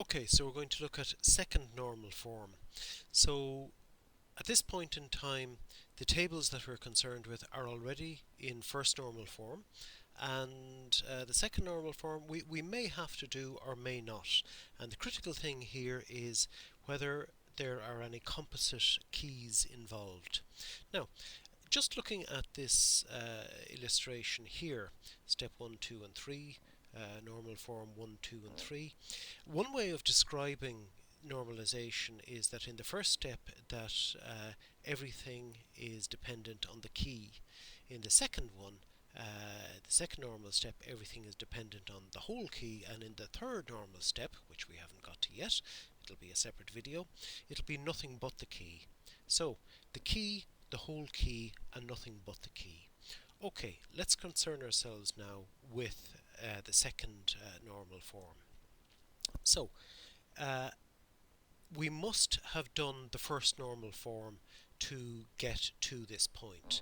Okay, so we're going to look at second normal form. So at this point in time, the tables that we're concerned with are already in first normal form, and the second normal form we may have to do or may not. And the critical thing here is whether there are any composite keys involved. Now, just looking at this illustration here, step 1, 2 and 3, normal form 1, 2 and 3. One way of describing normalization is that in the first step that everything is dependent on the key. In the second one, the second normal step, everything is dependent on the whole key, and in the third normal step, which we haven't got to yet, it'll be a separate video, it'll be nothing but the key. So the key, the whole key, and nothing but the key. Okay, let's concern ourselves now with the second normal form. So uh, we must have done the first normal form to get to this point.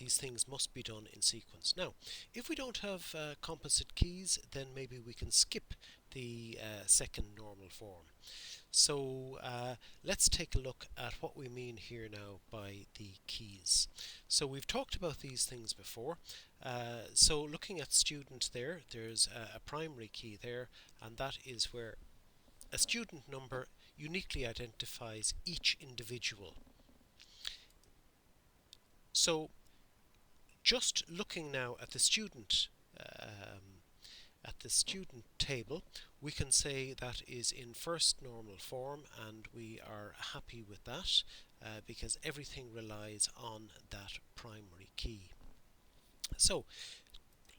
These things must be done in sequence. Now, if we don't have composite keys, then maybe we can skip the second normal form. So let's take a look at what we mean here now by the keys. So we've talked about these things before. So looking at student there, there's a primary key there, and that is where a student number uniquely identifies each individual. So just looking now at the student table, we can say that is in first normal form, and we are happy with that because everything relies on that primary key. So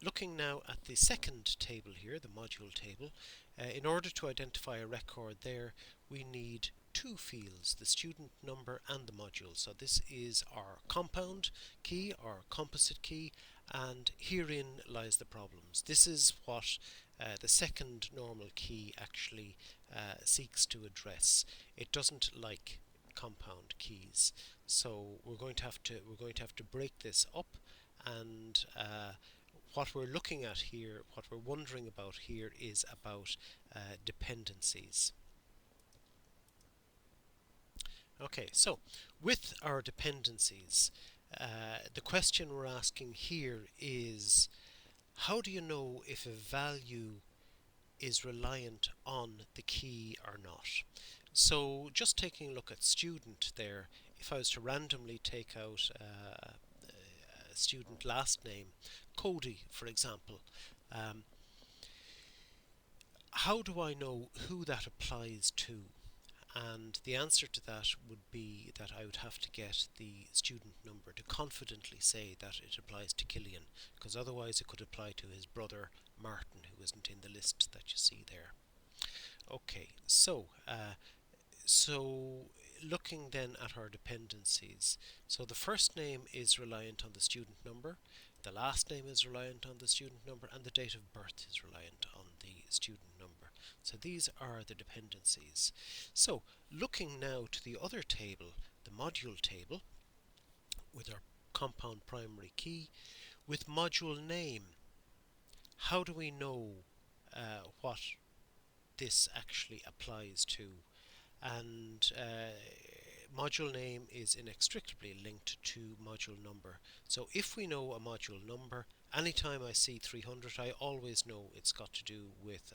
looking now at the second table here, the module table, in order to identify a record there, we need two fields, the student number and the module. So this is our compound key, our composite key, and herein lies the problems. This is what the second normal key actually seeks to address. It doesn't like compound keys, so we're going to have to break this up, and what we're looking at here, what we're wondering about here, is about dependencies. Okay, so with our dependencies, the question we're asking here is, how do you know if a value is reliant on the key or not? So just taking a look at student there, if I was to randomly take out a student last name, Cody for example, um, how do I know who that applies to? And the answer to that would be that I would have to get the student number to confidently say that it applies to Killian, because otherwise it could apply to his brother Martin, who isn't in the list that you see there. Okay, so looking then at our dependencies, so the first name is reliant on the student number, the last name is reliant on the student number, and the date of birth is reliant on the student number. So these are the dependencies. So looking now to the other table, the module table, with our compound primary key, with module name, how do we know what this actually applies to? And module name is inextricably linked to module number. So if we know a module number, anytime I see 300, I always know it's got to do with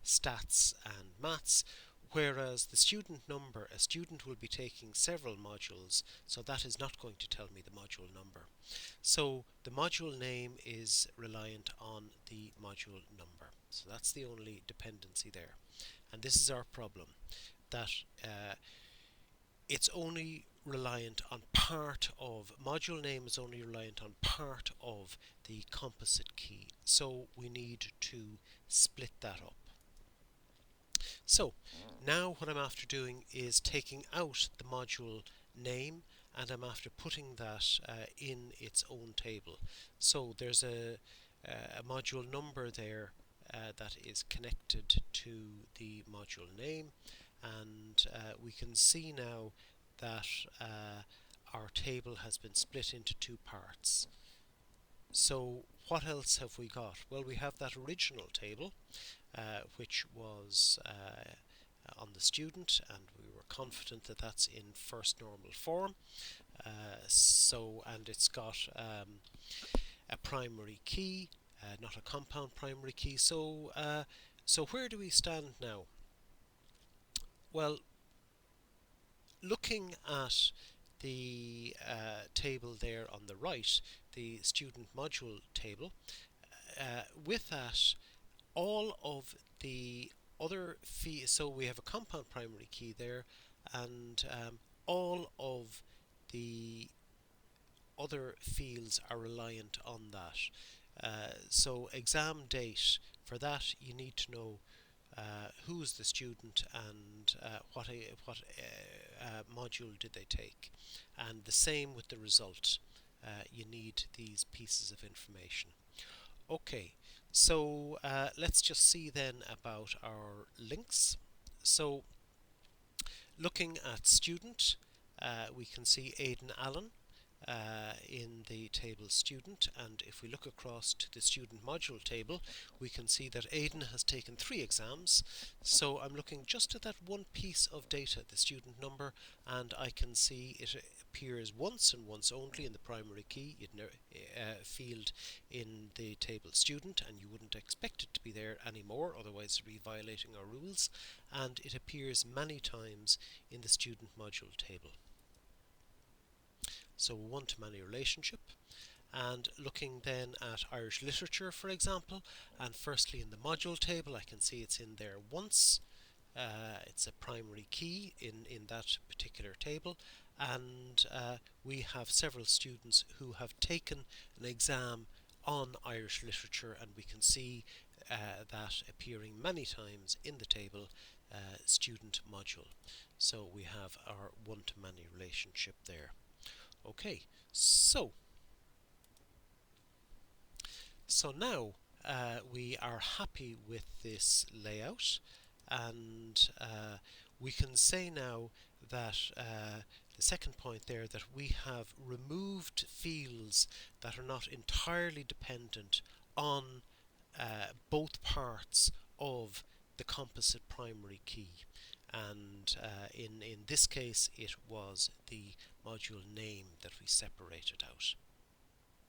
stats and maths. Whereas the student number, a student will be taking several modules, so that is not going to tell me the module number. So the module name is reliant on the module number. So that's the only dependency there. And this is our problem, that it's only reliant on part of, module name is only reliant on part of the composite key. So we need to split that up. So now what I'm after doing is taking out the module name, and I'm after putting that in its own table. So there's a module number there that is connected to the module name, and we can see now that our table has been split into two parts. So what else have we got? Well, we have that original table, which was on the student, and we were confident that that's in first normal form. And it's got a primary key, not a compound primary key. So where do we stand now? Well, looking at the table there on the right, the student module table, with that, all of the other so we have a compound primary key there, and all of the other fields are reliant on that. So exam date, for that you need to know who's the student and what module did they take, and the same with the result. You need these pieces of information. Okay, so let's just see then about our links. So looking at student, we can see Aidan Allen in the table student, and if we look across to the student module table, we can see that Aidan has taken 3 exams. So I'm looking just at that one piece of data, the student number, and I can see it appears once and once only in the primary key field in the table student, and you wouldn't expect it to be there anymore, otherwise it would be violating our rules, and it appears many times in the student module table. So a one-to-many relationship. And looking then at Irish literature, for example, and firstly in the module table, I can see it's in there once. It's a primary key in that particular table, and we have several students who have taken an exam on Irish literature, and we can see that appearing many times in the table student module. So we have our one-to-many relationship there. Okay, so now we are happy with this layout, and we can say now that the second point there, that we have removed fields that are not entirely dependent on both parts of the composite primary key, and in this case it was the module name that we separated out.